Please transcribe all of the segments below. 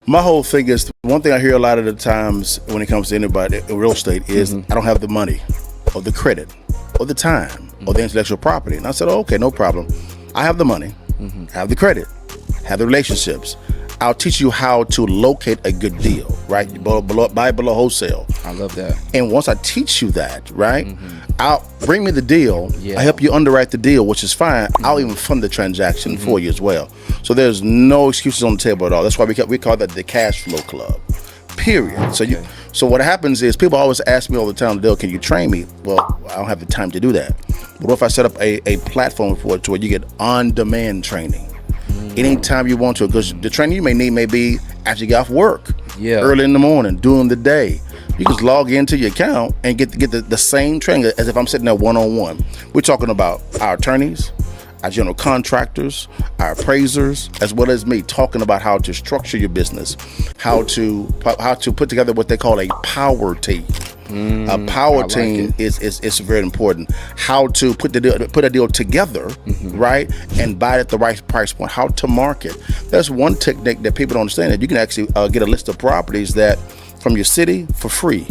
My whole thing is, one thing I hear a lot of the times when it comes to anybody in real estate is, I don't have the money or the credit or the time or the intellectual property. And I said, oh, okay, no problem. I have the money, I have the credit, have the relationships. I'll teach you how to locate a good deal, right? Buy below wholesale. I love that. And once I teach you that, right, I'll bring me the deal. I help you underwrite the deal, which is fine. I'll even fund the transaction for you as well. So there's no excuses on the table at all. That's why we call that the cash flow club, period. So what happens is, people always ask me all the time, Dale, can you train me? Well, I don't have the time to do that. But what if I set up a platform for it to where you get on-demand training? Anytime you want to, because the training you may need may be after you get off work, early in the morning, during the day. You just log into your account and get the same training as if I'm sitting there one-on-one. We're talking about our attorneys, our general contractors, our appraisers, as well as me, talking about how to structure your business, how to put together what they call a power team. A power team is very important. How to put a deal together, right, and buy it at the right price point. How to market. That's one technique that people don't understand. That you can actually get a list of properties that from your city for free.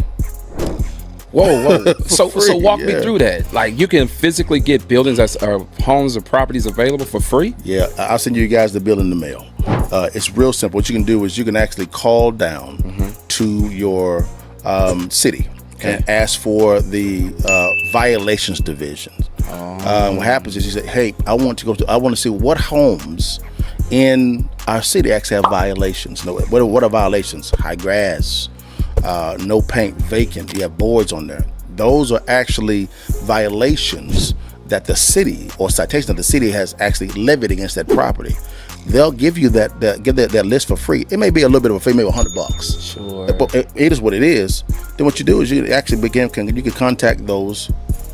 Whoa. So walk me through that. Like, you can physically get buildings or homes or properties available for free? Yeah, I'll send you guys the bill in the mail. It's real simple. What you can do is you can actually call down to your city and ask for the violations division. What happens is you say, hey, I want to see what homes in our city actually have violations. What are violations? High grass, no paint, vacant. You have boards on there. Those are actually violations that the city, or citation that the city has actually levied against that property. They'll give you that list for free. It may be a little bit of a fee, maybe $100. Sure. But it is what it is. Then what you do is you actually you can contact those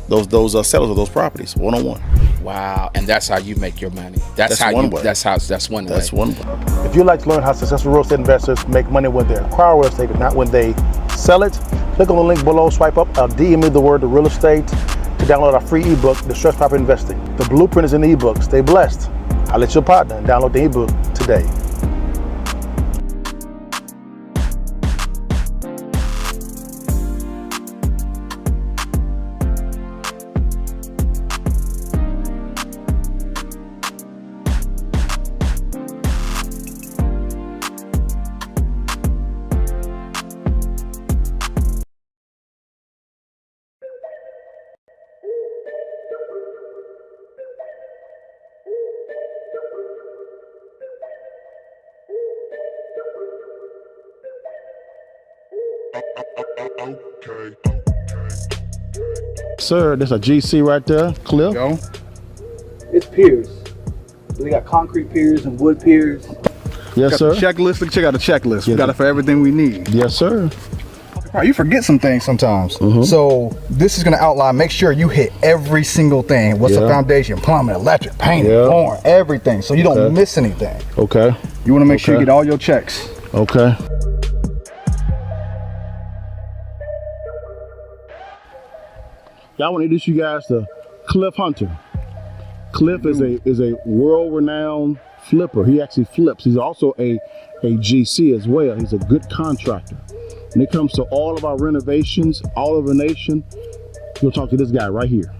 sellers of those properties one-on-one. Wow, and that's how you make your money. That's one way. That's one way. If you'd like to learn how successful real estate investors make money when they acquire real estate and not when they sell it, click on the link below, swipe up, DM me the word to real estate to download our free ebook, Distressed Property Investing. The blueprint is in the ebook. Stay blessed. I'll let your partner and download the ebook today. Okay. Sir, there's a GC right there, Cliff. Go. It's piers. They got concrete piers and wood piers. Yes, sir. Checklist. Check out the checklist. We got it for everything we need. Yes, sir. All right, you forget some things sometimes. So this is going to outline, make sure you hit every single thing. What's the foundation, plumbing, electric, painting, flooring, everything. So you don't miss anything. Okay. You want to make sure you get all your checks. Okay. I want to introduce you guys to Cliff Hunter. Cliff is a world-renowned flipper. He actually flips. He's also a GC as well. He's a good contractor. When it comes to all of our renovations, all over the nation, you'll talk to this guy right here.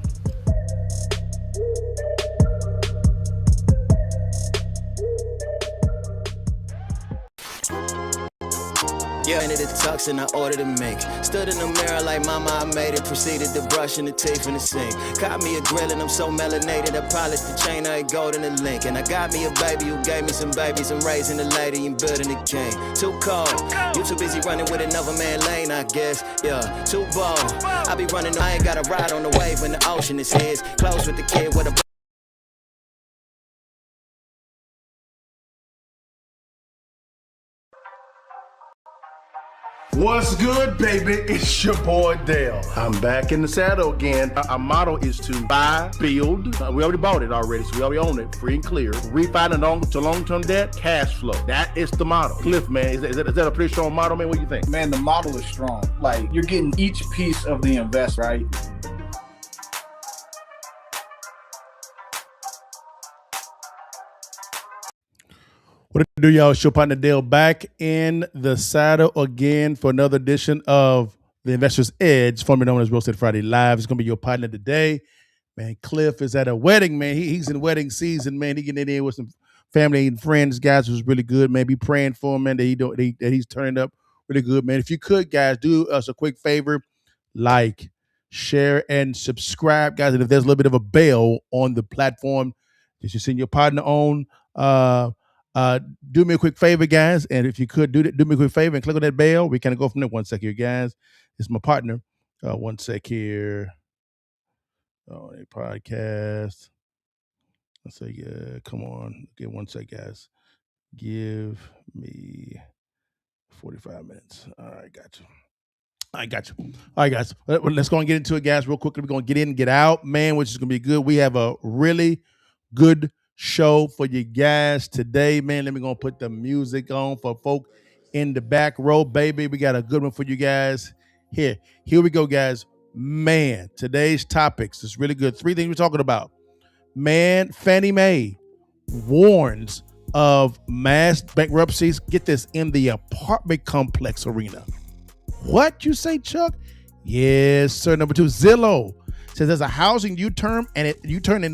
Yeah, into the tux and I ordered a mink. Stood in the mirror like mama, I made it. Proceeded to brush in the teeth in the sink. Caught me a grill and I'm so melanated. I polished the chain, I ain't gold in the link. And I got me a baby who gave me some babies. I'm raising a lady and building a king. Too cold. You too busy running with another man lane, I guess. Yeah, too bold. I be running, I ain't got to ride on the wave when the ocean is his. Close with the kid with a What's good, baby? It's your boy Dale. I'm back in the saddle again. Our motto is to buy, build. We already bought it already, so we already own it, free and clear. Refinance to long-term debt, cash flow. That is the motto. Cliff, man, is that a pretty strong motto, man? What do you think? Man, the model is strong. Like, you're getting each piece of the invest, right? What it do, y'all? It's your partner Dale back in the saddle again for another edition of the Investor's Edge, formerly known as Real Estate Friday Live. It's gonna be your partner today, man. Cliff is at a wedding, man. He's in wedding season, man. He getting in with some family and friends, guys. It was really good, man. Be praying for him, man. That he's turning up really good, man. If you could, guys, do us a quick favor, like, share, and subscribe, guys. And if there's a little bit of a bell on the platform that you send your partner on, do me a quick favor, guys, and if you could do me a quick favor and click on that bell. We kind of go from there. One sec here, guys. It's my partner. One sec here. Oh, a podcast. Let's say, yeah, come on. Okay, one sec, guys. Give me 45 minutes. All right, got you. I got you. All right, guys. Let's go and get into it, guys, real quickly. We're going to get in and get out, man, which is going to be good. We have a really good show for you guys today, man. Let me go put the music on for folk in the back row, baby. We got a good one for you guys. Here we go, guys. Man, today's topics is really good. 3 things we're talking about. Man, Fannie Mae warns of mass bankruptcies. Get this, in the apartment complex arena. What you say, Chuck? Yes, sir. Number 2, Zillow says there's a housing U-turn and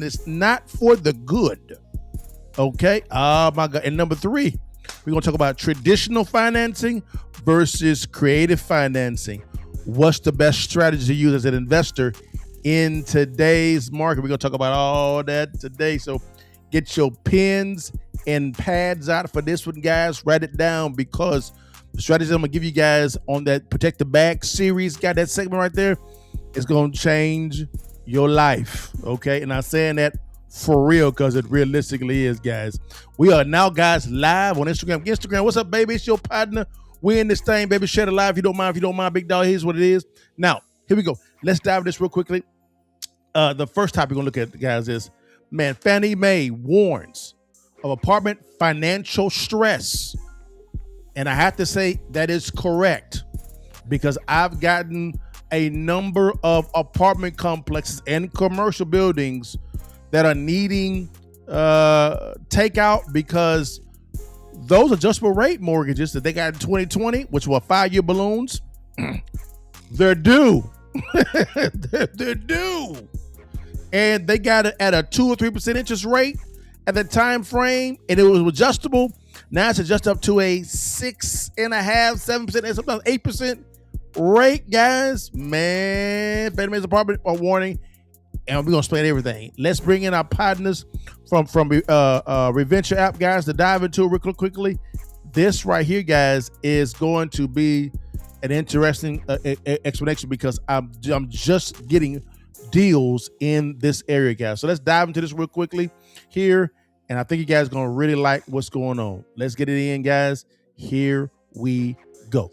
it's not for the good. Okay. Oh my God. And number 3, we're gonna talk about traditional financing versus creative financing. What's the best strategy to use as an investor in today's market? We're gonna talk about all that today. So get your pens and pads out for this one, guys. Write it down, because the strategy I'm gonna give you guys on that Protect the Bag series, got that segment right there, is gonna change your life. Okay, and I'm saying that for real, because it realistically is, guys. We are now, guys, live on Instagram. What's up, baby? It's your partner. We in this thing, baby. Share the live if you don't mind. Big dog, here's what it is. Now, here we go. Let's dive into this real quickly. The first topic we're gonna look at, guys, is, man, Fannie Mae warns of apartment financial stress. And I have to say that is correct, because I've gotten a number of apartment complexes and commercial buildings that are needing takeout, because those adjustable rate mortgages that they got in 2020, which were 5-year balloons, they're due. they're due. And they got it at a 2 or 3% interest rate at the time frame, and it was adjustable. Now it's adjusted up to a 6.5%, 7%, and sometimes 8% rate, guys. Man, Fannie Mae's apartment are warning, and we're gonna explain everything. Let's bring in our partners from Reventure app, guys, to dive into it real quickly. This right here, guys, is going to be an interesting explanation, because I'm just getting deals in this area, guys. So let's dive into this real quickly here. And I think you guys are going to really like what's going on. Let's get it in, guys. Here we go.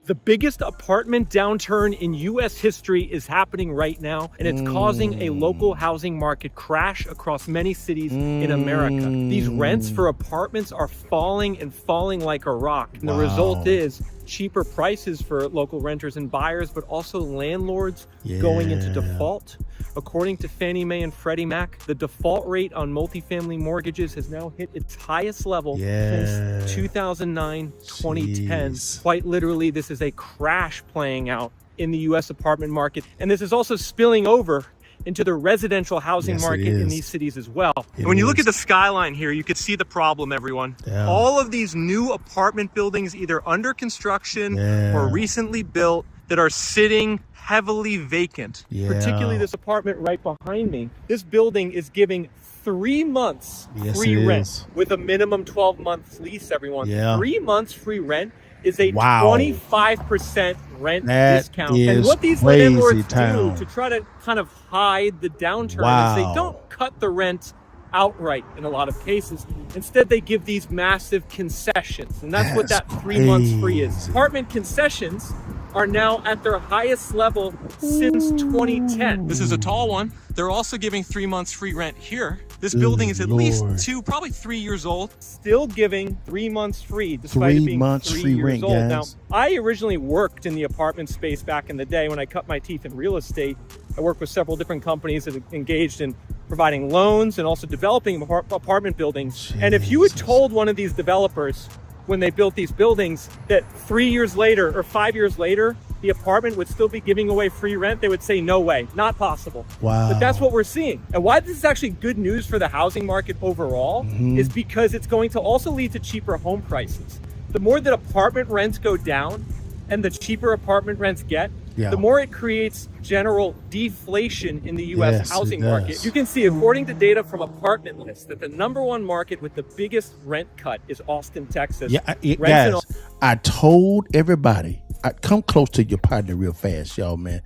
The biggest apartment downturn in U.S. history is happening right now, and it's causing a local housing market crash across many cities in America. These rents for apartments are falling and falling like a rock. And the result is cheaper prices for local renters and buyers, but also landlords going into default. According to Fannie Mae and Freddie Mac, the default rate on multifamily mortgages has now hit its highest level since 2009, 2010. Quite literally, this is a crash playing out in the U.S. apartment market. And this is also spilling over into the residential housing market in these cities as well. And when you look at the skyline here, you can see the problem, everyone. All of these new apartment buildings, either under construction or recently built, that are sitting heavily vacant. Particularly this apartment right behind me. This building is giving 3 months free rent with a minimum 12-month lease, everyone. 3 months free rent is a 25% rent discount. And what these landlords do to try to kind of hide the downturn is they don't cut the rent outright in a lot of cases. Instead, they give these massive concessions. And that's what that 3 months free is. Apartment concessions are now at their highest level since 2010. This is a tall one. They're also giving 3 months free rent here. This building is at least 2, probably 3 years old. Still giving 3 months free, despite it being 3 years old. Now, I originally worked in the apartment space back in the day when I cut my teeth in real estate. I worked with several different companies that engaged in providing loans and also developing apartment buildings. And if you had told one of these developers when they built these buildings that 3 years later or 5 years later, the apartment would still be giving away free rent, they would say, no way, not possible. Wow. But that's what we're seeing. And why this is actually good news for the housing market overall is because it's going to also lead to cheaper home prices. The more that apartment rents go down and the cheaper apartment rents get, the more it creates general deflation in the U.S. housing market. You can see, according to data from Apartment List, that the #1 market with the biggest rent cut is Austin, Texas. Guys, I told everybody, come close to your partner real fast, y'all, man.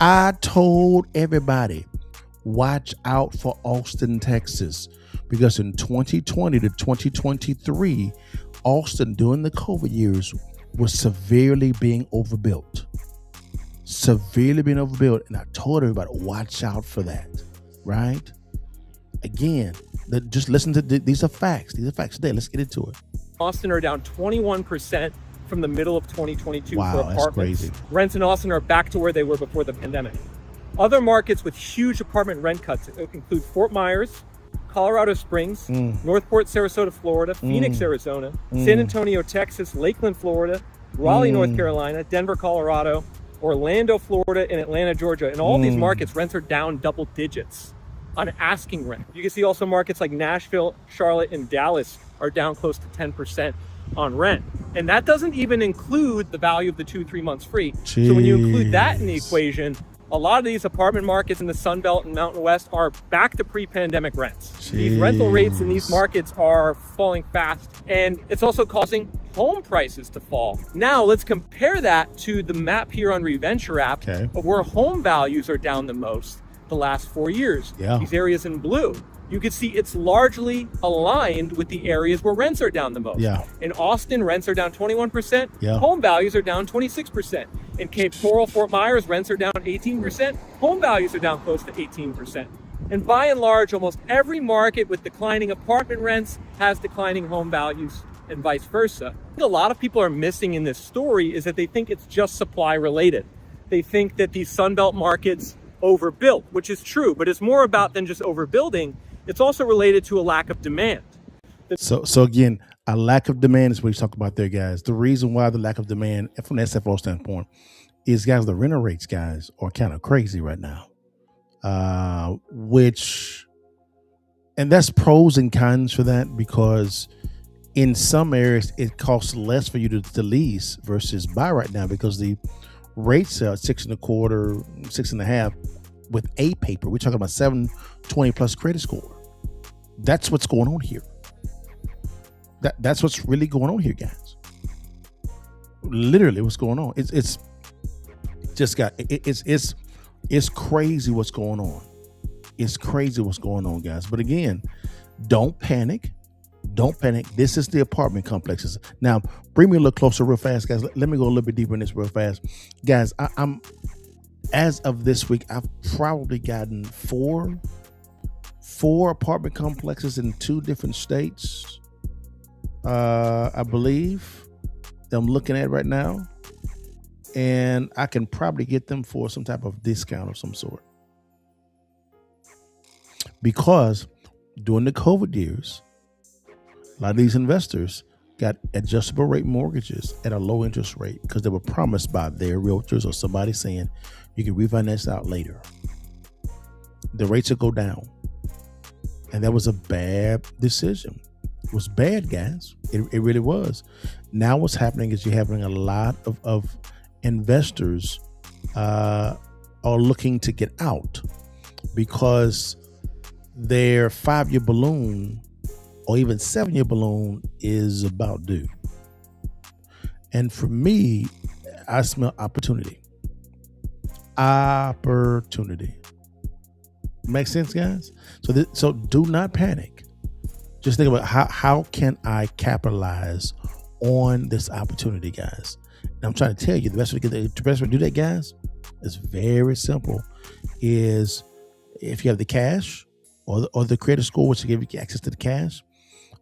I told everybody, watch out for Austin, Texas, because in 2020 to 2023, Austin, during the COVID years, was severely being overbuilt. And I told everybody, watch out for that, right? Again, just listen to these are facts. Today, let's get into it. Austin are down 21% from the middle of 2022 Wow, for apartments. that's crazy. Rents in Austin are back to where they were before the pandemic. Other markets with huge apartment rent cuts include Fort Myers, Colorado Springs, Northport, Sarasota, Florida, Phoenix, Arizona, San Antonio, Texas, Lakeland, Florida, Raleigh, North Carolina, Denver, Colorado, Orlando, Florida, and Atlanta, Georgia. In all these markets, rents are down double digits on asking rent. You can see also markets like Nashville, Charlotte, and Dallas are down close to 10% on rent. And that doesn't even include the value of the 2-3 months free. So when you include that in the equation, a lot of these apartment markets in the Sun Belt and Mountain West are back to pre-pandemic rents. These rental rates in these markets are falling fast, and it's also causing home prices to fall. Now let's compare that to the map here on ReVenture app of where home values are down the most the last 4 years. These areas in blue. You can see it's largely aligned with the areas where rents are down the most. In Austin, rents are down 21%. Home values are down 26%. In Cape Coral, Fort Myers, rents are down 18%. Home values are down close to 18%. And by and large, almost every market with declining apartment rents has declining home values, and vice versa. What a lot of people are missing in this story is that they think it's just supply related. They think that these Sunbelt markets overbuilt, which is true, but it's more about than just overbuilding. It's also related to a lack of demand. So again, a lack of demand is what you talk about there, guys. The reason why the lack of demand from the SFO standpoint is, guys, the rental rates, guys, are kind of crazy right now. And that's pros and cons for that, because in some areas it costs less for you to lease versus buy right now, because the rates are 6.25, 6.5 with A paper. We're talking about 720 plus credit score. That's what's going on here. That's what's really going on here, guys. Literally, what's going on? It's crazy what's going on. It's crazy what's going on, guys. But again, don't panic. Don't panic. This is the apartment complexes. Now, bring me a little closer real fast, guys. Let me go a little bit deeper in this real fast. Guys, I'm as of this week, I've probably gotten four apartment complexes in 2 different states. I believe that I'm looking at right now. And I can probably get them for some type of discount of some sort. Because during the COVID years, a lot of these investors got adjustable rate mortgages at a low interest rate because they were promised by their realtors or somebody saying you can refinance out later. The rates will go down. And that was a bad decision. It was bad, guys. It really was. Now what's happening is you're having a lot of investors are looking to get out because their 5-year balloon or even 7-year balloon is about due. And for me, I smell opportunity. Make sense, guys? So do not panic. Just think about how can I capitalize on this opportunity, guys? And I'm trying to tell you, the best way to do that, guys, is very simple. Is if you have the cash or the credit score, which will give you access to the cash,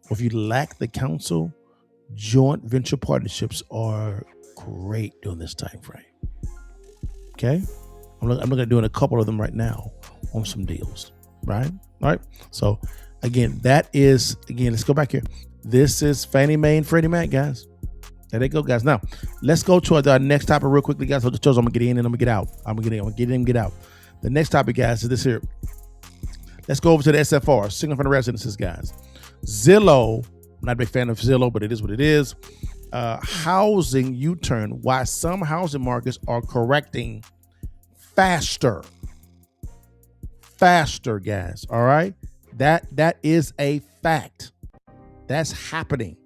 or if you lack the counsel, joint venture partnerships are great during this time frame. Okay, I'm looking at doing a couple of them right now on some deals. right? All right. So again, let's go back here. This is Fannie Mae and Freddie Mac, guys. There they go, guys. Now, let's go to our next topic real quickly, guys. So I'm going to get in and I'm going to get out. I'm going to get in and get out. The next topic, guys, is this here. Let's go over to the SFR, single family residences, guys. Zillow, I'm not a big fan of Zillow, but it is what it is. Housing U-turn, why some housing markets are correcting faster, guys. All right. That is a fact. That's happening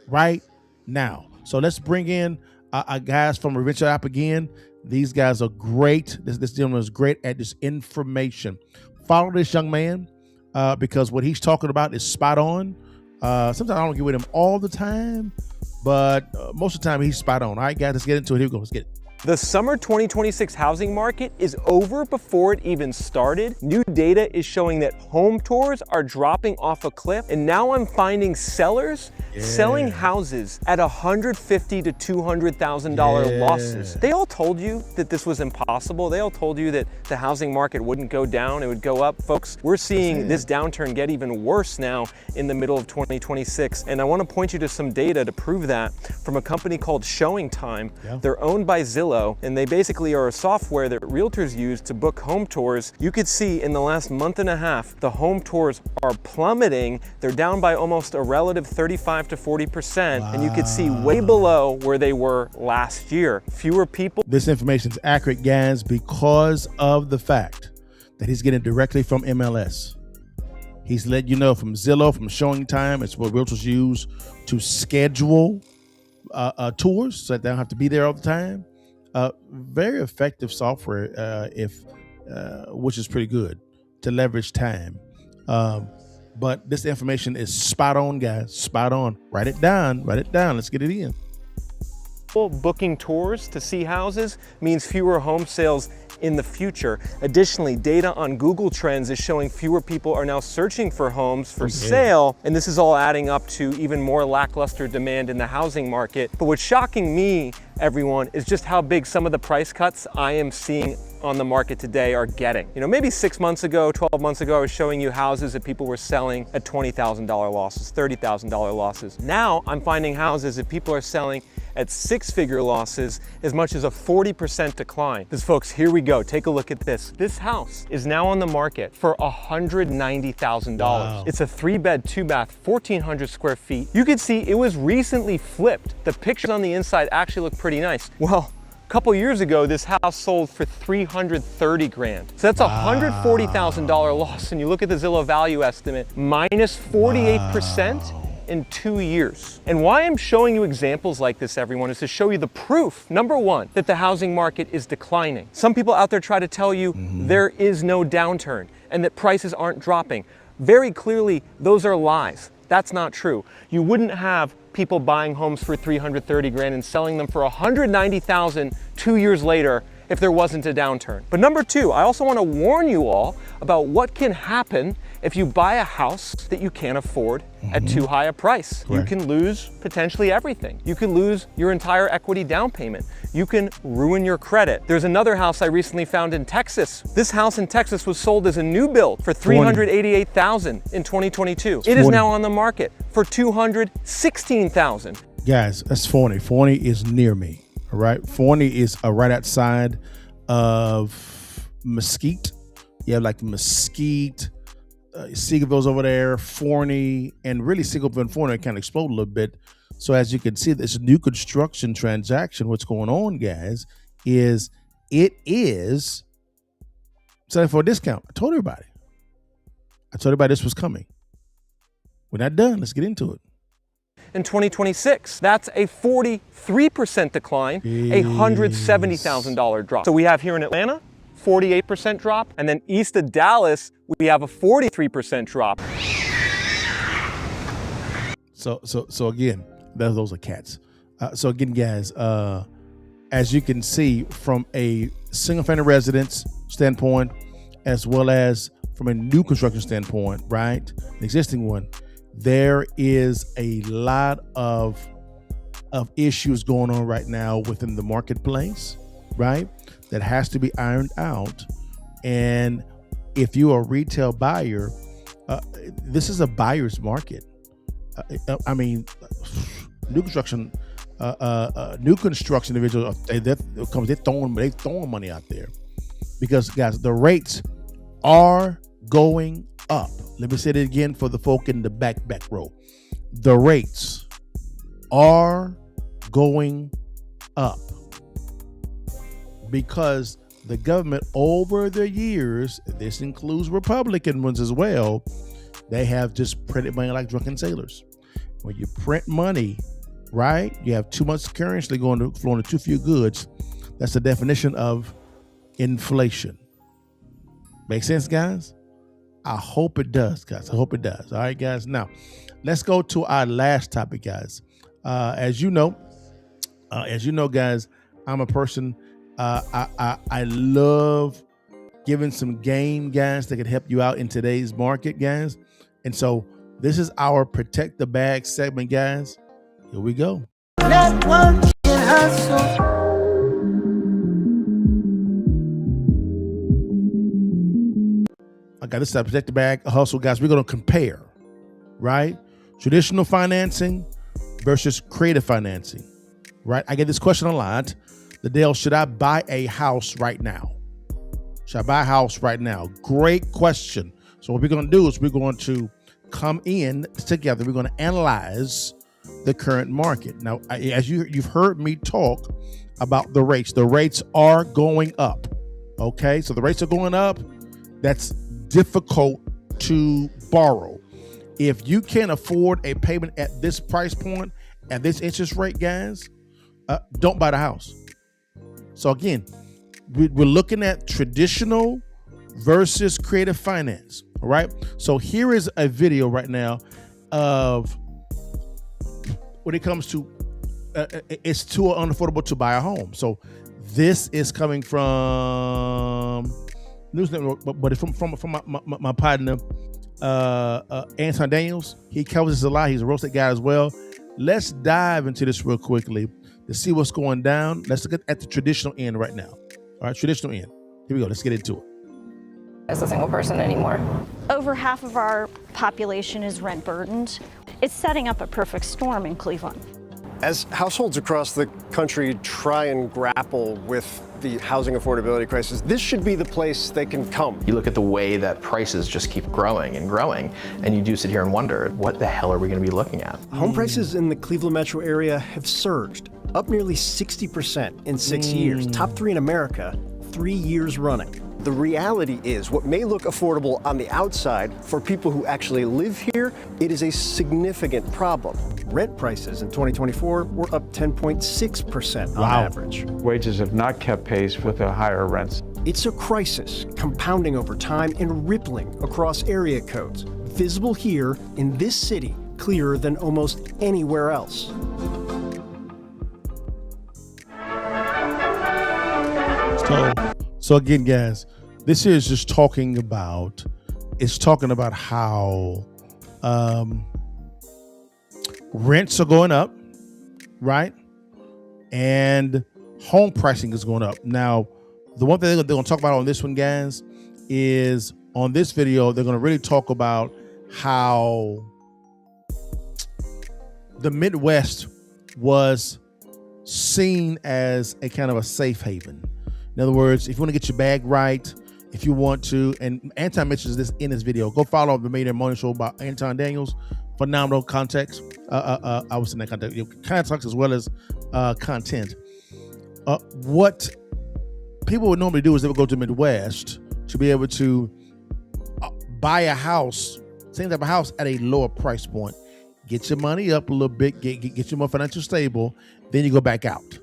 right now. So let's bring in guys from Reventure App again. These guys are great. This gentleman is great at this information. Follow this young man because what he's talking about is spot on. Sometimes I don't get with him all the time, but most of the time he's spot on. All right, guys, let's get into it. Here we go. Let's get it. The summer 2026 housing market is over before it even started. New data is showing that home tours are dropping off a cliff, and now I'm finding sellers selling houses at $150,000 to $200,000 losses. They all told you that this was impossible. They all told you that the housing market wouldn't go down, it would go up. Folks, we're seeing this downturn get even worse now in the middle of 2026, and I want to point you to some data to prove that from a company called Showing Time. They're owned by Zillow, and they basically are a software that realtors use to book home tours. You could see in the last month and a half, the home tours are plummeting. They're down by almost a relative 35 to 40%, and you could see way below where they were last year. Fewer people. This information is accurate, guys, because of the fact that he's getting directly from MLS. He's let you know from Zillow, from Showing Time. It's what realtors use to schedule tours so that they don't have to be there all the time. Very effective software, which is pretty good to leverage time. But this information is spot on, guys. Spot on. Write it down. Let's get it in. Booking tours to see houses means fewer home sales in the future. Additionally, data on Google Trends is showing fewer people are now searching for homes for sale, and this is all adding up to even more lackluster demand in the housing market. But what's shocking me, everyone, is just how big some of the price cuts I am seeing on the market today are getting. You know, maybe 6 months ago, 12 months ago, I was showing you houses that people were selling at $20,000 losses, $30,000 losses. Now I'm finding houses that people are selling at six-figure losses, as much as a 40% decline. Because folks, here we go, take a look at this. This house is now on the market for $190,000. Wow. It's a 3-bed, 2-bath, 1,400 square feet. You can see it was recently flipped. The pictures on the inside actually look pretty nice. Well, a couple years ago, this house sold for $330,000. So that's a $140,000 loss. And you look at the Zillow value estimate, minus 48%. In 2 years. And why I'm showing you examples like this, everyone, is to show you the proof, number one, that the housing market is declining. Some people out there try to tell you there is no downturn and that prices aren't dropping. Very clearly, those are lies. That's not true. You wouldn't have people buying homes for $330,000 and selling them for $190,000 2 years later if there wasn't a downturn. But number two, I also want to warn you all about what can happen if you buy a house that you can't afford at too high a price. Correct. You can lose potentially everything. You can lose your entire equity down payment. You can ruin your credit. There's another house I recently found in Texas. This house in Texas was sold as a new build for $388,000 in 2022. It is now on the market for $216,000. Guys, that's Forney. Forney is near me. All right. Forney is right outside of Mesquite. You have like Mesquite, Seagoville's over there, Forney, and really Seagoville and Forney kind of explode a little bit. So as you can see, this new construction transaction, what's going on, guys, is it is selling for a discount. I told everybody this was coming. We're not done. Let's get into it. In 2026, that's a 43% decline, a $170,000 drop. So we have here in Atlanta, 48% drop, and then east of Dallas, we have a 43% drop. So again, those are cats. So again, guys, as you can see from a single family residence standpoint, as well as from a new construction standpoint, right, the existing one, there is a lot of issues going on right now within the marketplace, right, that has to be ironed out. And if you're a retail buyer, this is a buyer's market. I mean, new construction individuals, they're throwing money out there because, guys, the rates are going up. Let me say it again for the folk in the back row. The rates are going up because the government over the years, this includes Republican ones as well, they have just printed money like drunken sailors. When you print money, right, you have too much currency flowing to too few goods. That's the definition of inflation. Make sense, guys? I hope it does, guys. I hope it does. All right, guys. Now, let's go to our last topic, guys. As you know, guys, I'm a person. I love giving some game, guys, that can help you out in today's market, guys. And so this is our Protect the Bag segment, guys. Here we go. Network hustle. Okay, this is our Protect the Bag hustle, guys. We're going to compare, right? Traditional financing versus creative financing, right? I get this question a lot. Liddell, should I buy a house right now? Should I buy a house right now? Great question. So what we're going to do is we're going to come in together. We're going to analyze the current market. Now, as you've heard me talk about the rates. The rates are going up. Okay, so the rates are going up. That's difficult to borrow. If you can't afford a payment at this price point, at this interest rate, guys, don't buy the house. So again, we're looking at traditional versus creative finance. All right. So here is a video right now of when it comes to it's too unaffordable to buy a home. So this is coming from News Network, but it's from my partner Anton Daniels. He covers this a lot. He's a real estate guy as well. Let's dive into this real quickly to see what's going down. Let's look at the traditional end right now. All right, traditional end. Here we go. Let's get into it. As a single person anymore. Over half of our population is rent burdened. It's setting up a perfect storm in Cleveland. As households across the country try and grapple with the housing affordability crisis, this should be the place they can come. You look at the way that prices just keep growing and growing, and you do sit here and wonder, what the hell are we going to be looking at? Home prices in the Cleveland metro area have surged, up nearly 60% in 6 years. Top 3 in America, 3 years running. The reality is, what may look affordable on the outside, for people who actually live here, it is a significant problem. Rent prices in 2024 were up 10.6% on average. Wages have not kept pace with the higher rents. It's a crisis, compounding over time and rippling across area codes. Visible here in this city, clearer than almost anywhere else. So again, guys, this is just talking about how rents are going up, right? And home pricing is going up. Now, the one thing they're going to talk about on this one, guys, is on this video, they're going to really talk about how the Midwest was seen as a kind of a safe haven. In other words, if you want to get your bag right, if you want to, and Anton mentions this in his video, go follow the Millionaire Morning Show by Anton Daniels. Phenomenal context. I was in that context as well as content. What people would normally do is they would go to the Midwest to be able to buy a house, same type of house at a lower price point, get your money up a little bit, get you more financially stable, then you go back out,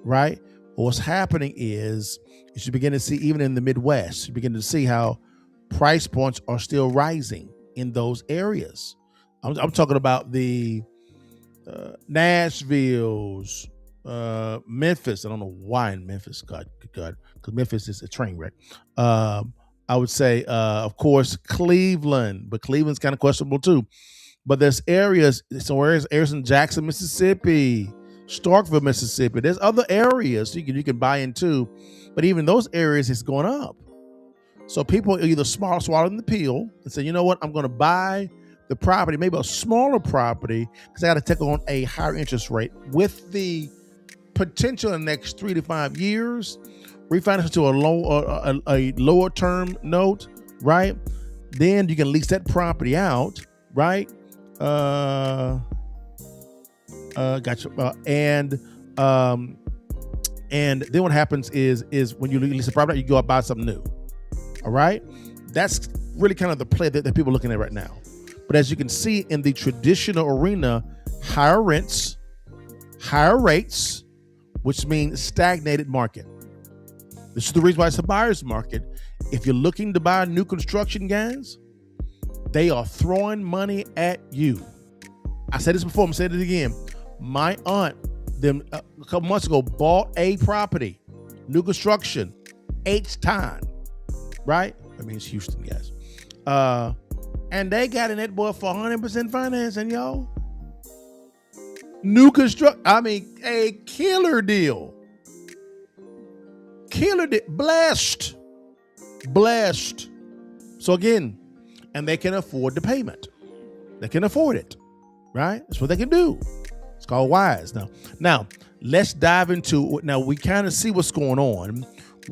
right? What's happening is you should begin to see, even in the Midwest, you begin to see how price points are still rising in those areas. I'm talking about the Nashville's, Memphis. I don't know why in Memphis, God, because Memphis is a train wreck. I would say, of course, Cleveland, but Cleveland's kind of questionable too. But there's areas in Jackson, Mississippi, Starkville, Mississippi. There's other areas you can buy into, but even those areas is going up. So people are either swallowing the pill and say, you know what, I'm going to buy the property, maybe a smaller property, because I got to take on a higher interest rate with the potential in the next 3 to 5 years, refinance to a lower term note, right? Then you can lease that property out, right? Gotcha. And then what happens is when you lease a property, you go out and buy something new. All right, that's really kind of the play that people are looking at right now. But as you can see in the traditional arena, higher rents, higher rates, which means stagnated market. This is the reason why it's a buyer's market. If you're looking to buy new construction, guys, they are throwing money at you. I said this before, I'm saying it again. My aunt, a couple months ago, bought a property, new construction, H-Time. Right? I mean, it's Houston, guys. And they got in that boy for 100% financing, y'all. New construct. I mean, a killer deal. Killer deal. Blessed. So again, and they can afford the payment. They can afford it. Right? That's what they can do. It's called wise. Now, let's dive into. Now we kind of see what's going on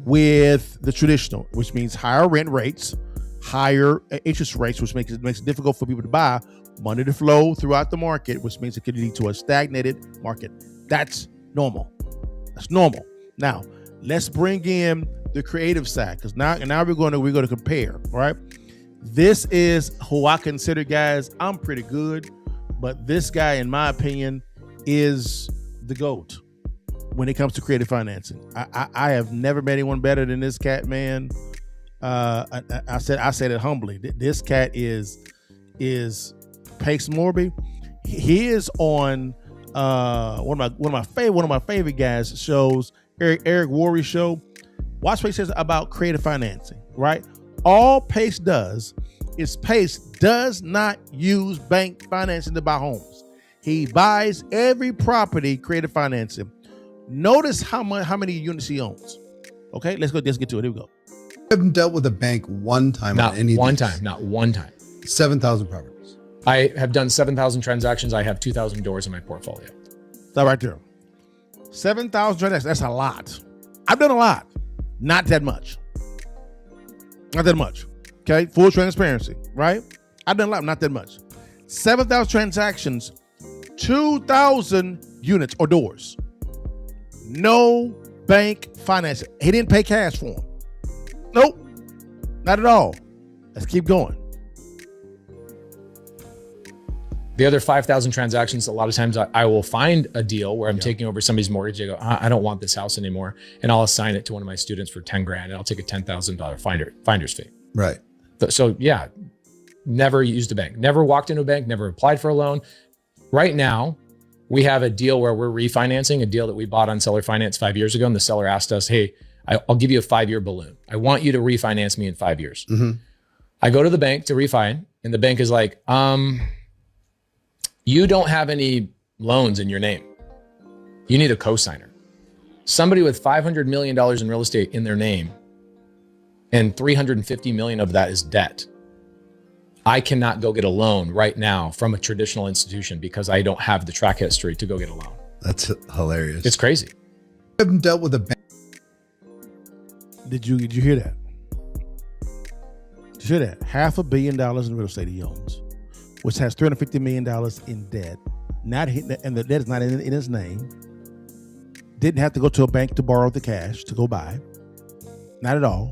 with the traditional, which means higher rent rates, higher interest rates, which makes it difficult for people to buy, money to flow throughout the market, which means it could lead to a stagnated market. That's normal. Now, let's bring in the creative side, because now we're going to compare. All right, this is who I consider, guys. I'm pretty good, but this guy, in my opinion, is the GOAT when it comes to creative financing. I have never met anyone better than this cat, man. I said it humbly. This cat is Pace Morby. He is on one of my favorite guys' shows, Eric Worre show. Watch what he says about creative financing. Right, all Pace does is Pace does not use bank financing to buy homes. He buys every property creative financing. Notice how many units he owns. Okay, let's get to it. Here we go. I haven't dealt with a bank one time on any Not one time. 7,000 properties. I have done 7,000 transactions. I have 2,000 doors in my portfolio. That right there. 7,000 transactions. That's a lot. I've done a lot. Not that much. Okay, full transparency, right? I've done a lot, not that much. 7,000 transactions, 2,000 units or doors. No bank financing. He didn't pay cash for them. Nope, not at all. Let's keep going. The other 5,000 transactions, a lot of times I will find a deal where I'm taking over somebody's mortgage. They go, I don't want this house anymore. And I'll assign it to one of my students for 10 grand and I'll take a $10,000 finder's fee. Right. So yeah, never used a bank, never walked into a bank, never applied for a loan. Right now, we have a deal where we're refinancing a deal that we bought on seller finance 5 years ago. And the seller asked us, hey, I'll give you a 5-year balloon. I want you to refinance me in 5 years. Mm-hmm. I go to the bank to refi, and the bank is like, you don't have any loans in your name. You need a cosigner. Somebody with $500 million in real estate in their name, and 350 million of that is debt. I cannot go get a loan right now from a traditional institution because I don't have the track history to go get a loan. That's hilarious. It's crazy. I haven't dealt with a bank. Did you hear that? Did you hear that? $500 million in real estate he owns, which has $350 million in debt. Not hitting, and the debt is not in his name. Didn't have to go to a bank to borrow the cash to go buy. Not at all.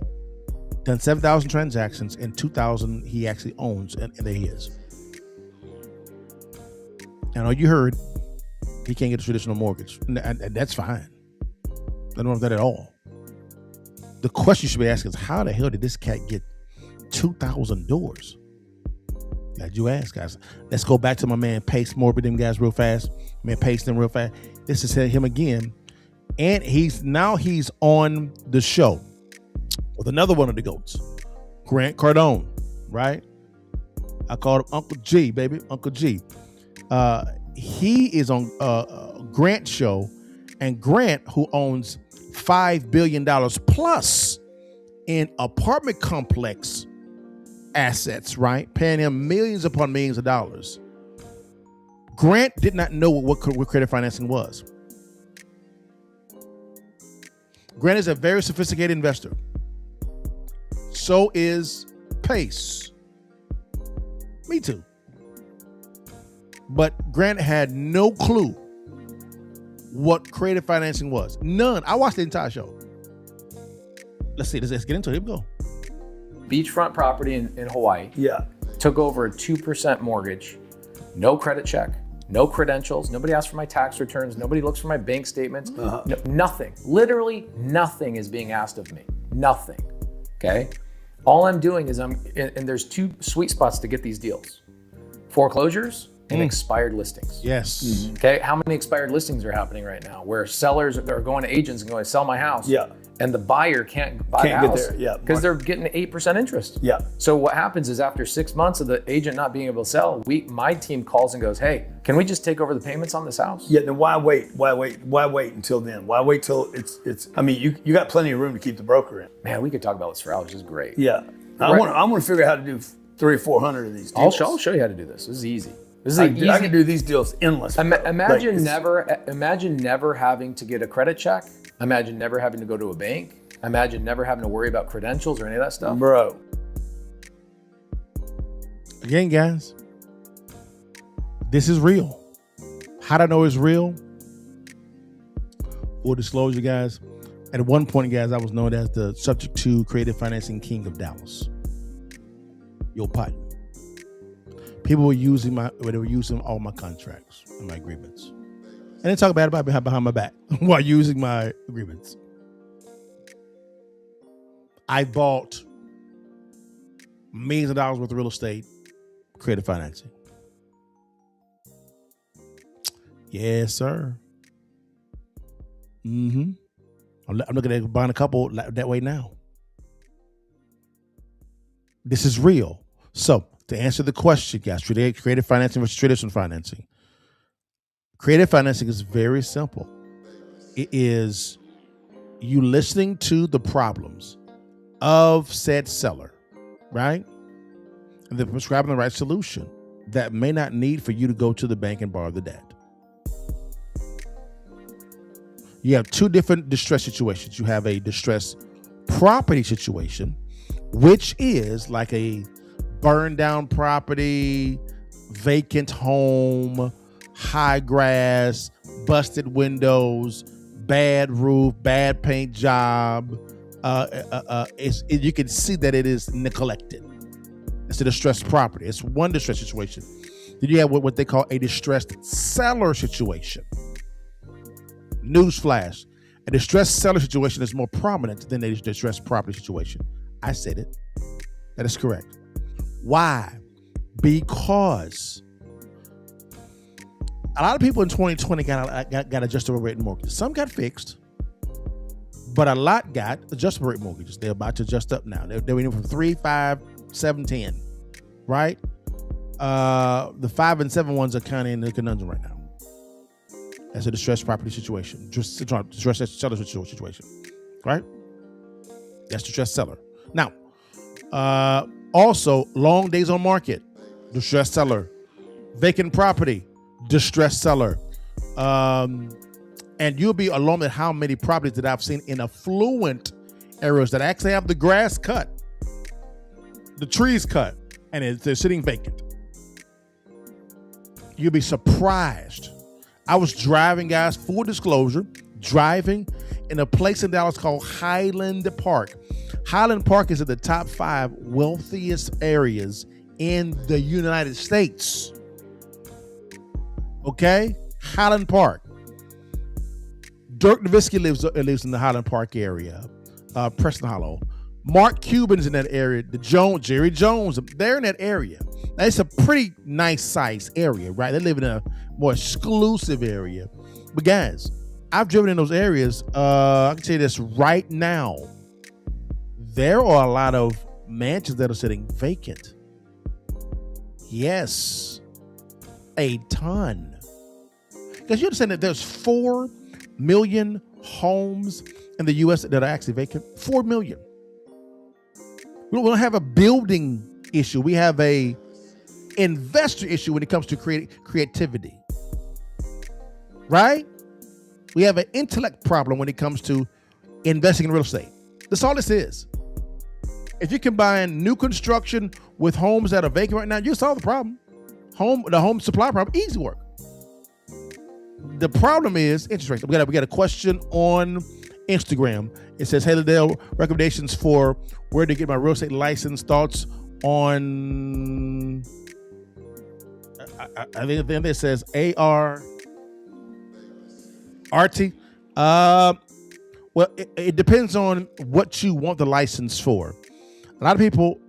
Done 7,000 transactions, and 2,000 he actually owns, and there he is. And all you heard, he can't get a traditional mortgage, and that's fine. I don't want that at all. The question you should be asking is, how the hell did this cat get 2,000 doors? Glad you asked, guys. Let's go back to my man Pace Morby, them guys real fast. Man, Pace them real fast. This is him again, and he's on the show with another one of the GOATs, Grant Cardone, right? I called him Uncle G, baby, Uncle G. He is on Grant's show, and Grant, who owns $5 billion plus in apartment complex assets, right? Paying him millions upon millions of dollars. Grant did not know what credit financing was. Grant is a very sophisticated investor. So is Pace. Me too. But Grant had no clue what creative financing was. None. I watched the entire show. Let's see. Let's get into it. Here we go. Beachfront property in Hawaii. Yeah. Took over a 2% mortgage. No credit check. No credentials. Nobody asked for my tax returns. Nobody looks for my bank statements. No, nothing. Literally nothing is being asked of me. Nothing. Okay? All I'm doing is and there's two sweet spots to get these deals. Foreclosures and expired listings. Yes. Okay, how many expired listings are happening right now where sellers are going to agents and going to sell my house? Yeah. And the buyer can't buy the house get there. Yeah. because they're getting 8% interest. Yeah. So what happens is after 6 months of the agent not being able to sell, my team calls and goes, "Hey, can we just take over the payments on this house?" Yeah. Then why wait? Why wait until then? Why wait till it's? I mean, you got plenty of room to keep the broker in. Man, we could talk about this for hours. This is great. Yeah. I want to figure out how to do 300 or 400 of these deals. I'll show you how to do this. This is easy. I can do these deals endless. Imagine never having to get a credit check. Imagine never having to go to a bank. Imagine never having to worry about credentials or any of that stuff. Bro. Again, guys, this is real. How do I know it's real? Full disclosure, guys. At one point, guys, I was known as the subject to creative financing king of Dallas. Yo, partner. People were using all my contracts and my agreements. And they talk bad about me behind my back while using my agreements. I bought millions of dollars worth of real estate, creative financing. Yes, sir. I'm looking at buying a couple that way now. This is real. So, to answer the question, guys, creative financing versus traditional financing. Creative financing is very simple. It is you listening to the problems of said seller, right? And then prescribing the right solution that may not need for you to go to the bank and borrow the debt. You have two different distress situations. You have a distressed property situation, which is like a burned down property, vacant home, high grass, busted windows, bad roof, bad paint job. You can see that it is neglected. It's a distressed property. It's one distressed situation. Then you have what they call a distressed seller situation. Newsflash. A distressed seller situation is more prominent than a distressed property situation. I said it. That is correct. Why? Because a lot of people in 2020 got adjustable rate mortgages. Some got fixed, but a lot got adjustable rate mortgages. They're about to adjust up now. They're waiting from 3, 5, 7, 10, right? The 5 and 7 ones are kind of in the conundrum right now. That's a distressed property situation, distressed seller situation, right? That's distressed seller. Now, also long days on market, distressed seller, vacant property, distressed seller. And you'll be alarmed at how many properties that I've seen in affluent areas that actually have the grass cut, the trees cut, and they're sitting vacant. You'll be surprised. I was driving, guys, full disclosure, driving in a place in Dallas called Highland Park. Highland Park is in the top 5 wealthiest areas in the United States. Okay? Highland Park. Dirk Nowitzki lives in the Highland Park area. Preston Hollow. Mark Cuban's in that area. Jerry Jones, they're in that area. Now, it's a pretty nice size area, right? They live in a more exclusive area. But guys, I've driven in those areas. I can tell you this right now. There are a lot of mansions that are sitting vacant. Yes, a ton. Because you understand that there's 4 million homes in the U.S. that are actually vacant. 4 million. We don't have a building issue. We have a investor issue when it comes to creativity. Right? We have an intellect problem when it comes to investing in real estate. That's all this is. If you combine new construction with homes that are vacant right now, you solve the problem. The home supply problem, easy work. The problem is interest rates. We got a question on Instagram. It says, "Hey Liddell, recommendations for where to get my real estate license. Thoughts on?" I think it says ART. Well, it depends on what you want the license for. A lot of people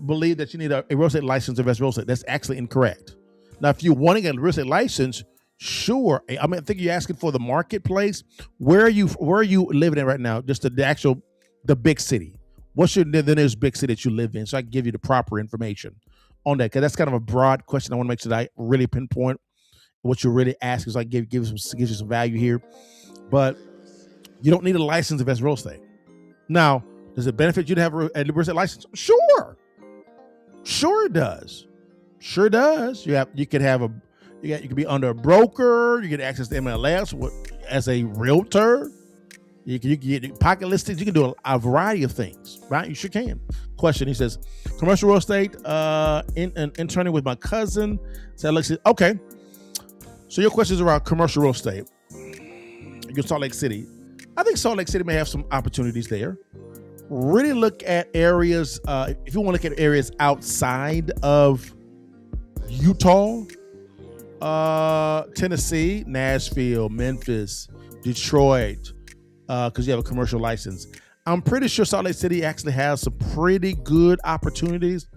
believe that you need a real estate license to invest in real estate. That's actually incorrect. Now, if you want to get a real estate license, sure. I mean, I think you're asking for the marketplace. Where are you living in right now? Just the big city. What's the nearest big city that you live in? So I can give you the proper information on that, because that's kind of a broad question. I want to make sure that I really pinpoint what you're really asking, so I can give you some value here. But you don't need a license to invest in real estate. Now, does it benefit you to have a real estate license? Sure it does. Sure does. You could be under a broker. You get access to MLS as a realtor. You can get pocket listings. You can do a variety of things, right? You sure can. Question, he says, commercial real estate, interning with my cousin. So okay. So your question is around commercial real estate. You're Salt Lake City. I think Salt Lake City may have some opportunities there. Really look at areas, if you want to look at areas outside of Utah, Tennessee, Nashville, Memphis, Detroit, because you have a commercial license. I'm pretty sure Salt Lake City actually has some pretty good opportunities,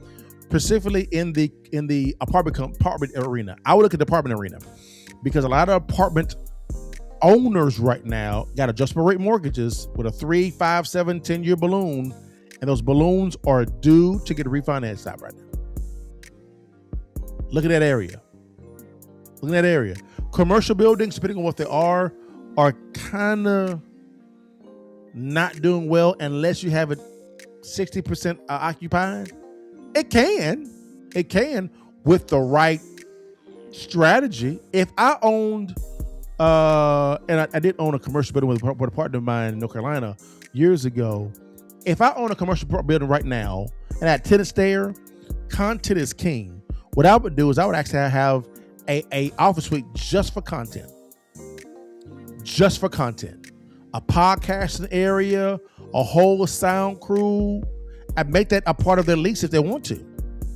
specifically in the apartment arena. I would look at the apartment arena, because a lot of apartment owners right now got adjustable rate mortgages with a 3, 5, 7, 10-year balloon, and those balloons are due to get refinanced out right now. Look at that area. Commercial buildings, depending on what they are kind of not doing well unless you have it 60% occupied. It can with the right strategy. If I owned and I did own a commercial building with a partner of mine in North Carolina years ago. If I own a commercial building right now and I had tenants there, content is king. What I would do is I would actually have a office suite just for content. A podcasting area, a whole sound crew. I'd make that a part of their lease if they want to.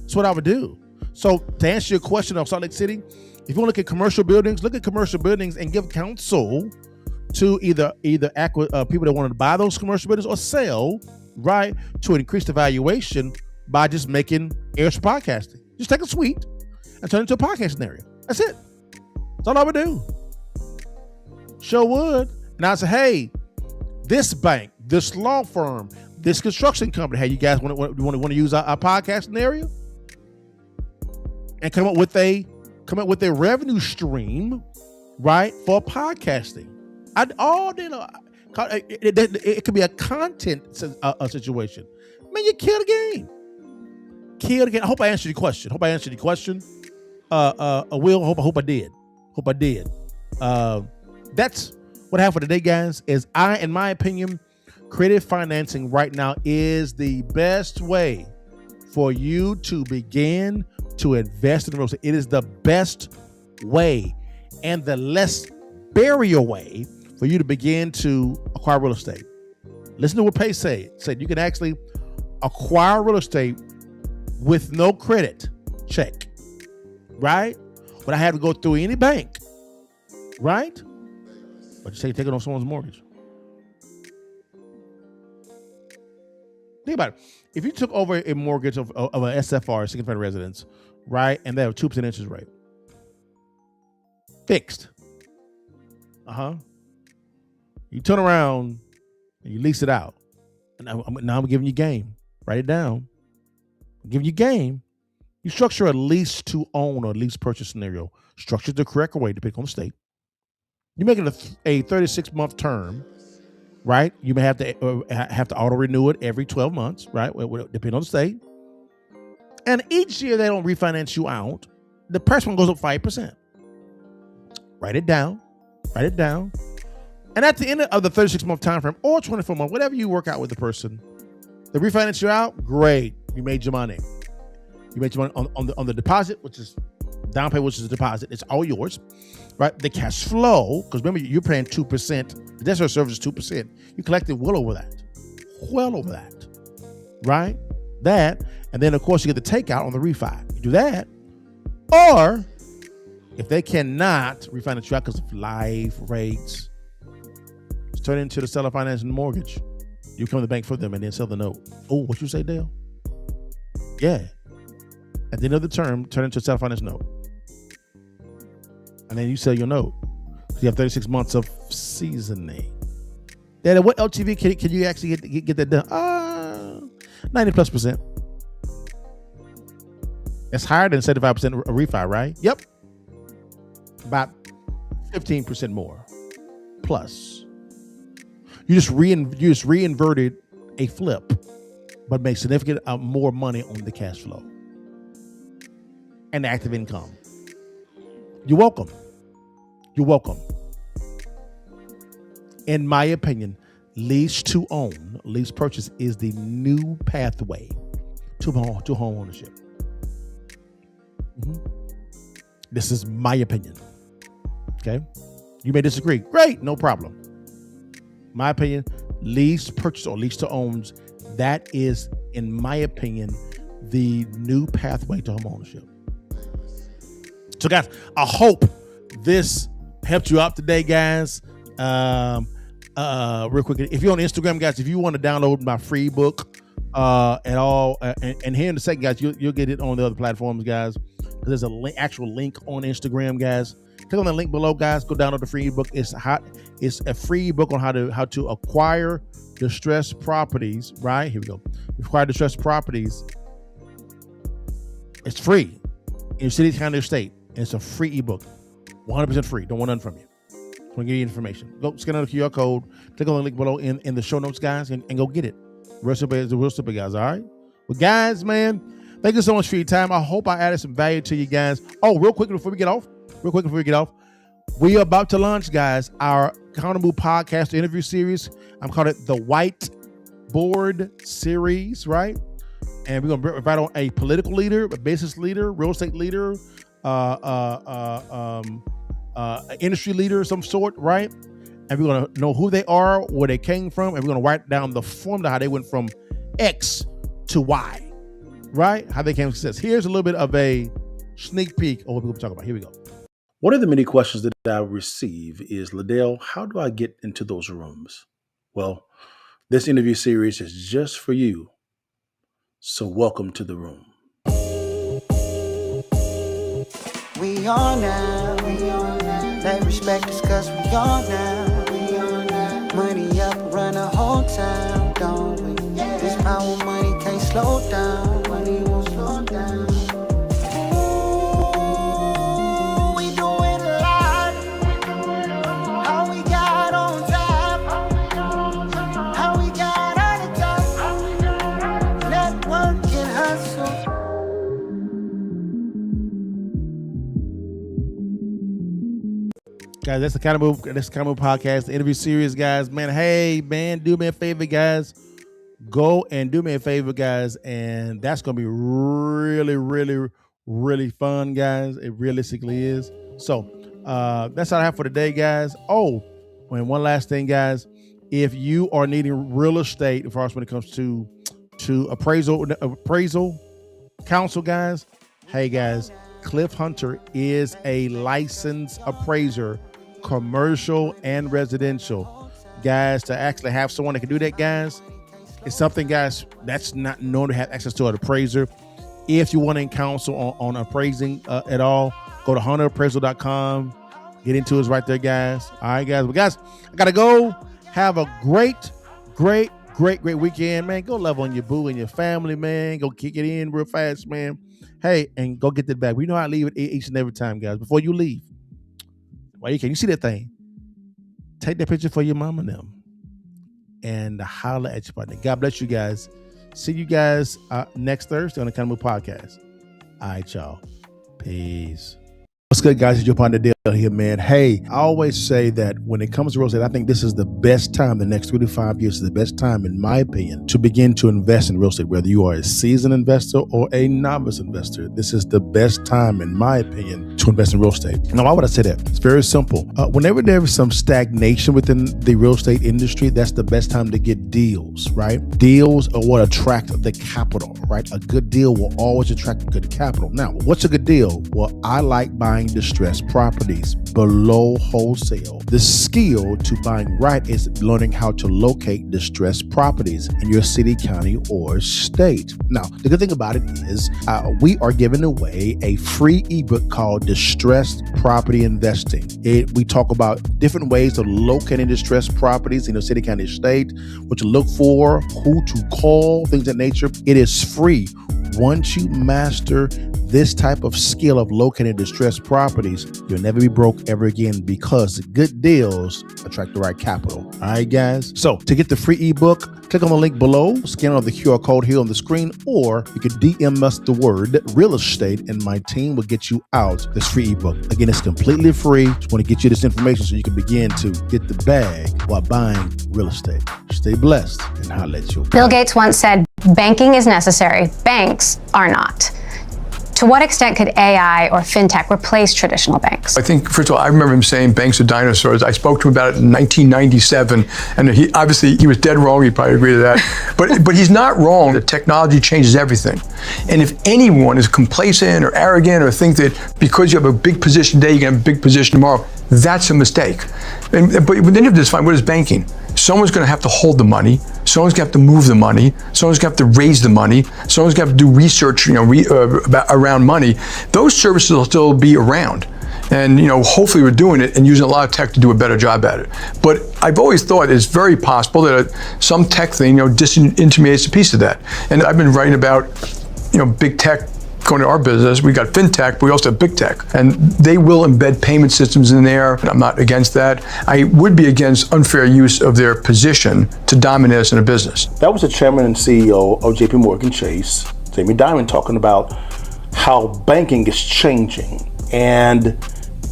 That's what I would do. So to answer your question of Salt Lake City, if you want to look at commercial buildings, look at commercial buildings and give counsel to either people that want to buy those commercial buildings or sell, right, to increase the valuation by just making areas for podcasting. Just take a suite and turn it into a podcasting area. That's it. That's all I would do. Sure would. And I'd say, hey, this bank, this law firm, this construction company, hey, you guys want to use our podcasting area? And come up with a revenue stream, right, for podcasting. It could be a content situation. Man, you kill the game. I hope I answered your question. Will, I hope I did. That's what I have for today, guys. In my opinion, creative financing right now is the best way for you to begin to invest in real estate. It is the best way and the less barrier way for you to begin to acquire real estate. Listen to what Pace said. You can actually acquire real estate with no credit check, right? But I have to go through any bank, right? But you say take it on someone's mortgage. Think about it. If you took over a mortgage of an SFR, single family residence, right, and they have 2% interest rate, fixed. You turn around and you lease it out. And now I'm giving you game. Write it down. I'm giving you game. You structure a lease to own or lease purchase scenario. Structure the correct way depending on the state. You make it a 36-month term, right? You may have to auto renew it every 12 months, right? Depending on the state. And each year they don't refinance you out, the price one goes up 5%. Write it down. And at the end of the 36-month time frame or 24-month, whatever you work out with the person, they refinance you out, great. You made your money. You made your money on the deposit, which is down payment, which is a deposit. It's all yours, right? The cash flow, because remember, you're paying 2%. The debt service is 2%. You collected well over that, right? That, and then, of course, you get the takeout on the refi. You do that, or if they cannot refinance you out because of life rates, just turn it into the seller financing the mortgage. You come to the bank for them and then sell the note. Oh, what you say, Dale? Yeah. At the end of the term, turn it into a seller finance note. And then you sell your note. So you have 36 months of seasoning. Daddy, what LTV can you actually get that done? 90+%. That's higher than 75% a refi, right? Yep. About 15% more plus. You just reinverted a flip, but made significant more money on the cash flow and the active income. You're welcome. In my opinion, lease to own, lease purchase is the new pathway to home ownership. This is my opinion. Okay, you may disagree. Great, no problem. My opinion, lease purchase or lease to owns, that is, in my opinion, the new pathway to home ownership. So, guys, I hope this helped you out today, guys. Real quick, if you're on Instagram, guys, if you want to download my free book at all, and here in a second, guys, you'll get it on the other platforms, guys. There's a actual link on Instagram, guys. Click on the link below, guys. Go download the free ebook. It's a free ebook on how to acquire distressed properties. Right here we go. Acquire distressed properties. It's free in your city, county, or state. And it's a free ebook, 100% free. Don't want nothing from you. Just want to give you information. Go scan out the QR code. Click on the link below in the show notes, guys, and go get it. Real simple, guys. All right. Well, guys, man, thank you so much for your time. I hope I added some value to you guys. Oh, real quick before we get off, we are about to launch, guys, our Accountable Podcast interview series. I'm calling it the Whiteboard Series, right? And we're going to invite on a political leader, a business leader, real estate leader, industry leader of some sort, right? And we're going to know who they are, where they came from, and we're going to write down the formula, how they went from X to Y, right? How they came to success. Here's a little bit of a sneak peek of what we're going to talk about. Here we go. One of the many questions that I receive is, Liddell, how do I get into those rooms? Well, this interview series is just for you. So welcome to the room. We on now. They respect us cause we on now. Money up, run the whole town, don't we? This our money can't slow down. Money won't slow down. Guys, that's the Accountable Podcast, the interview series, guys. Man, hey, man, do me a favor, guys. Go and do me a favor, guys. And that's going to be really, really, really fun, guys. It realistically is. So that's all I have for today, guys. Oh, and one last thing, guys. If you are needing real estate, as far as when it comes to appraisal counsel, guys, hey, guys, Cliff Hunter is a licensed appraiser, commercial and residential. Guys, to actually have someone that can do that, guys, it's something, guys, that's not known to have access to an appraiser. If you want to counsel on appraising at all, go to hunterappraisal.com. Get into it right there, guys. All right, guys. But guys, I got to go. Have a great weekend, man. Go love on your boo and your family, man. Go kick it in real fast, man. Hey, and go get that back. We know how to leave it each and every time, guys. Before you leave, you see that thing? Take that picture for your mama and them. and holla at your partner. God bless you guys. See you guys next Thursday on the Kind of Move podcast. All right, y'all. Peace. What's good, guys? It's your partner Dale here, man. Hey, I always say that when it comes to real estate, I think this is the best time. The next 3 to 5 years is the best time, in my opinion, to begin to invest in real estate. Whether you are a seasoned investor or a novice investor, this is the best time, in my opinion, to invest in real estate. Now, why would I say that? It's very simple. Whenever there is some stagnation within the real estate industry, that's the best time to get deals, right? Deals are what attract the capital, right? A good deal will always attract good capital. Now, what's a good deal? Well, I like buying distressed properties below wholesale. The skill to buying right is learning how to locate distressed properties in your city, county, or state. Now, the good thing about it is we are giving away a free ebook called Distressed Property Investing. We talk about different ways of locating distressed properties in your city, county, state, what to look for, who to call, things of that nature. It is free. Once you master this type of skill of locating distressed properties, you'll never be broke ever again, because good deals attract the right capital. All right, guys? So to get the free ebook, click on the link below, scan on the QR code here on the screen, or you can DM us the word real estate and my team will get you out this free ebook. Again, it's completely free. Just want to get you this information so you can begin to get the bag while buying real estate. Stay blessed and holla at you. Bill Gates once said, banking is necessary, banks are not. To what extent could AI or fintech replace traditional banks? I think, first of all, I remember him saying banks are dinosaurs. I spoke to him about it in 1997, and he was dead wrong. He'd probably agree to that. But he's not wrong. The technology changes everything. And if anyone is complacent or arrogant or think that because you have a big position today, you can have a big position tomorrow, that's a mistake. But then you have to define, what is banking? Someone's going to have to hold the money. Someone's going to have to move the money. Someone's going to have to raise the money. Someone's going to have to do research, around money. Those services will still be around. And, hopefully we're doing it and using a lot of tech to do a better job at it. But I've always thought it's very possible that some tech thing, disintermediates a piece of that. And I've been writing about, big tech going to our business. We got fintech, but we also have big tech, and they will embed payment systems in there. I'm not against that. I would be against unfair use of their position to dominate us in a business. That was the chairman and CEO of JP Morgan Chase, Jamie Dimon, talking about how banking is changing, and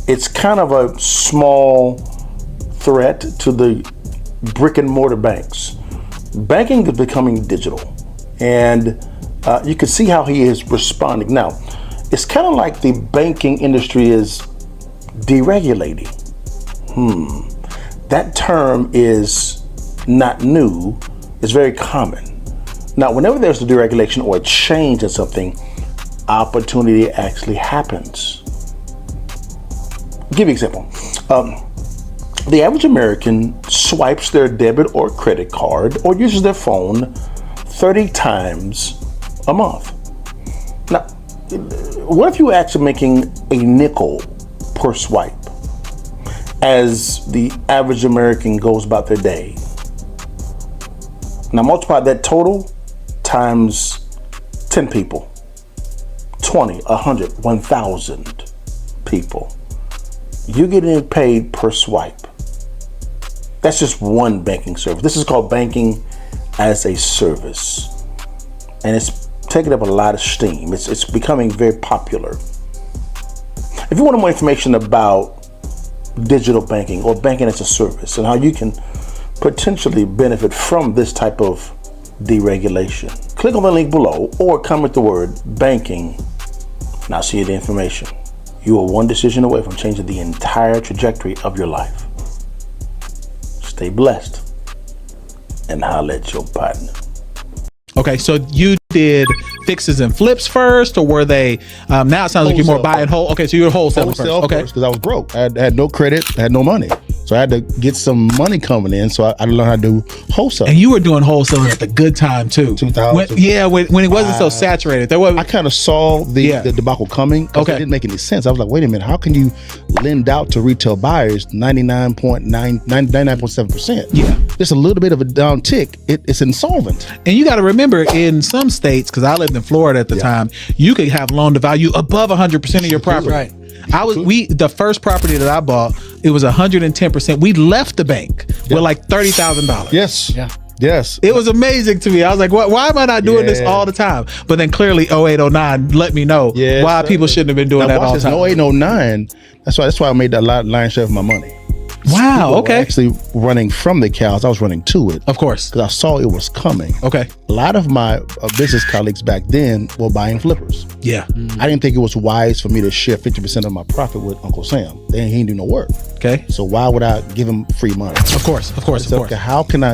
it's kind of a small threat to the brick and mortar banks. Banking is becoming digital, and you can see how he is responding. Now, it's kind of like the banking industry is deregulating. That term is not new. It's very common. Now, whenever there's a deregulation or a change in something, opportunity actually happens. I'll give you an example. The average American swipes their debit or credit card or uses their phone 30 times a month. Now, what if you actually making a nickel per swipe as the average American goes about their day? Now multiply that total times 10 people, 20, 100, 1,000 people. You're getting paid per swipe. That's just one banking service. This is called banking as a service. And it's taking up a lot of steam. It's becoming very popular. If you want more information about digital banking or banking as a service and how you can potentially benefit from this type of deregulation, click on the link below or comment the word banking and I'll see you the information. You are one decision away from changing the entire trajectory of your life. Stay blessed and holla at your partner. Okay, so you did fixes and flips first, or were they? Now it sounds like you're more buying whole. Okay, so you're wholesaling first. Okay, because I was broke. I had no credit, I had no money, so I had to get some money coming in. So I learned how to do wholesale. And you were doing wholesaling at the good time too. 2000. When it wasn't so saturated. There was. I kind of saw the debacle coming. Okay, it didn't make any sense. I was like, wait a minute, how can you lend out to retail buyers 99.7%? Yeah, just a little bit of a down tick. It's insolvent. And you got to remember, in some states, because I lived in Florida at the time, you could have loan to value above 100% of your property. Right. The first property that I bought, it was 110%. We left the bank with like $30,000. Yes. Yeah. Yes. It was amazing to me. I was like, why am I not doing this all the time? But then clearly 08, 09 let me know why people shouldn't have been doing that all the time. 08, 09, that's why I made that lion's share of my money. Wow, Okay. Actually running from the cows, I was running to it. Of course. Because I saw it was coming. Okay. A lot of my business colleagues back then were buying flippers. Yeah. I didn't think it was wise for me to share 50% of my profit with Uncle Sam. He didn't do no work. Okay. So why would I give him free money? Of course. Okay, how can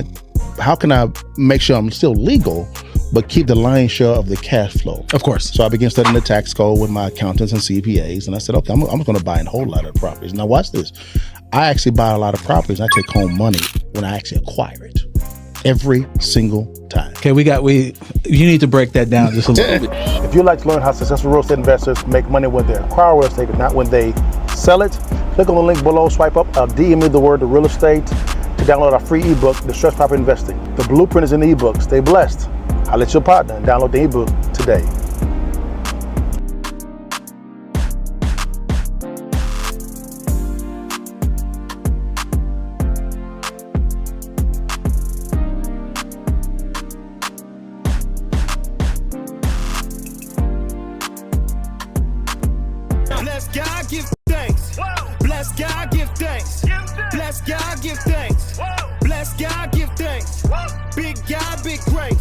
I make sure I'm still legal, but keep the lion's share of the cash flow? Of course. So I began studying the tax code with my accountants and CPAs, and I said, okay, I'm going to buy a whole lot of properties. Now watch this. I actually buy a lot of properties. I take home money when I actually acquire it. Every single time. Okay, you need to break that down just a little bit. If you'd like to learn how successful real estate investors make money when they acquire real estate and not when they sell it, click on the link below, swipe up, DM me the word to real estate to download our free ebook, Distressed Property Investing. The blueprint is in the ebook. Stay blessed. I'll let your partner and download the ebook today. Bless God, give thanks. Bless God, give thanks. Bless God, give thanks. Bless God, give thanks. Big God, big grace.